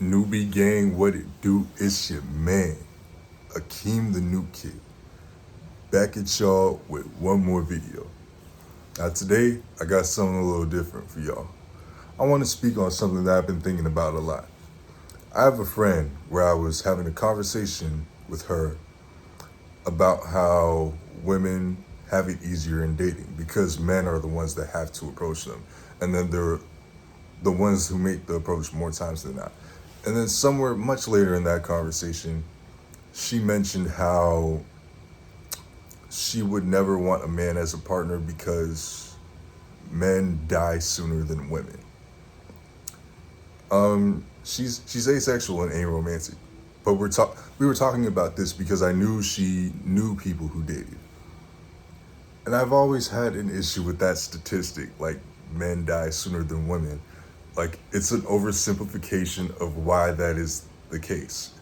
Newbie gang, what it do? It's your man, Akeem the New Kid, back at y'all with one more video. Now today, I got something a little different for y'all. I want to speak on something that I've been thinking about a lot. I have a friend where I was having a conversation with her about how women have it easier in dating because men are the ones that have to approach them. And then they're the ones who make the approach more times than not. And then somewhere much later in that conversation, she mentioned how she would never want a man as a partner because men die sooner than women. She's asexual and aromantic, but we were talking about this because I knew she knew people who dated, and I've always had an issue with that statistic, like men die sooner than women. Like it's an oversimplification of why that is the case.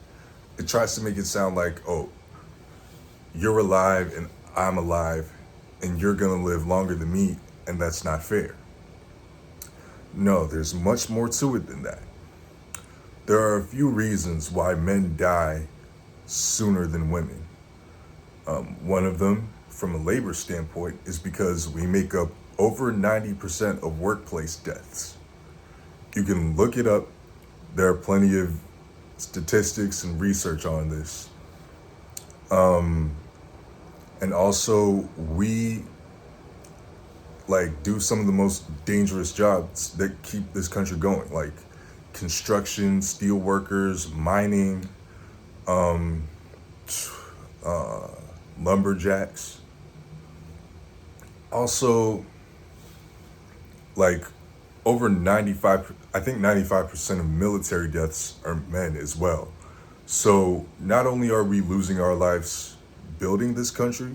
It tries to make it sound like, oh, you're alive and I'm alive and you're gonna live longer than me, and that's not fair. No, there's much more to it than that. There are a few reasons why men die sooner than women. One of them, from a labor standpoint, is because we make up over 90% of workplace deaths. You can look it up. There are plenty of statistics and research on this. And also, we do some of the most dangerous jobs that keep this country going, like construction, steel workers, mining, lumberjacks. Also, like over 95, I think 95% of military deaths are men as well. So not only are we losing our lives building this country,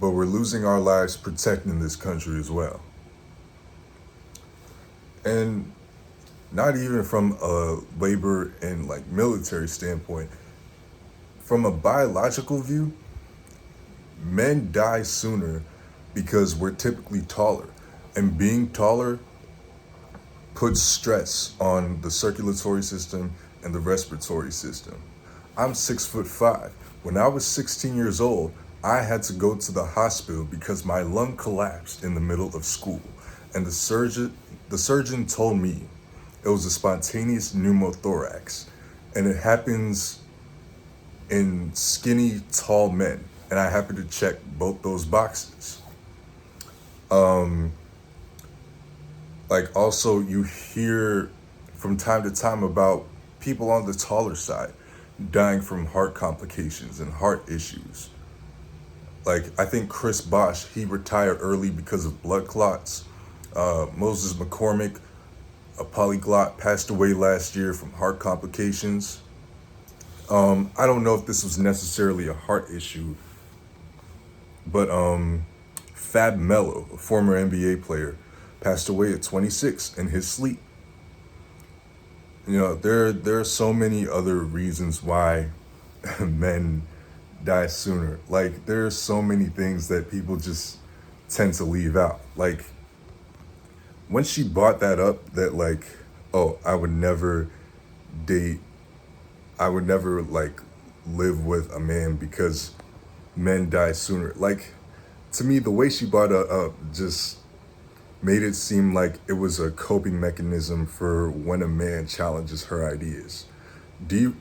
but we're losing our lives protecting this country as well. And not even from a labor and military standpoint, from a biological view, men die sooner because we're typically taller. And being taller puts stress on the circulatory system and the respiratory system. I'm 6'5". When I was 16 years old, I had to go to the hospital because my lung collapsed in the middle of school. And the surgeon told me it was a spontaneous pneumothorax. And it happens in skinny, tall men. And I happened to check both those boxes. Also, you hear from time to time about people on the taller side dying from heart complications and heart issues. I think Chris Bosh, he retired early because of blood clots. Moses McCormick, a polyglot, passed away last year from heart complications. I don't know if this was necessarily a heart issue, but Fab Melo, a former NBA player, passed away at 26 in his sleep. You know, there are so many other reasons why men die sooner. There are so many things that people just tend to leave out. When she brought that up, that oh, I would never date, I would never live with a man because men die sooner. To me, the way she brought it up just made it seem like it was a coping mechanism for when a man challenges her ideas. Do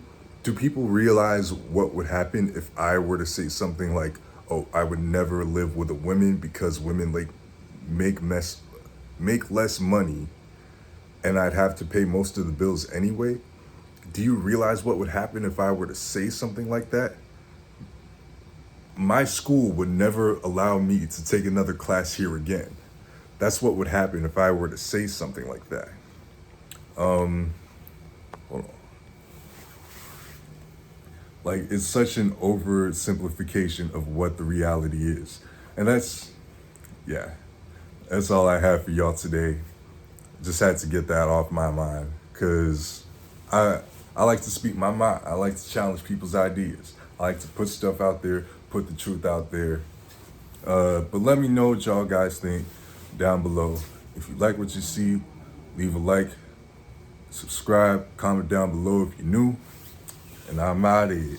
people realize what would happen if I were to say something like, "Oh, I would never live with a woman because women make less money, and I'd have to pay most of the bills anyway"? Do you realize what would happen if I were to say something like that? My school would never allow me to take another class here again. That's what would happen if I were to say something like that. Hold on. It's such an oversimplification of what the reality is. And that's all I have for y'all today. Just had to get that off my mind because I like to speak my mind. I like to challenge people's ideas. I like to put stuff out there, put the truth out there. But let me know what y'all guys think down below. If you like what you see, leave a like, Subscribe, comment down below if you're new, and I'm out of here.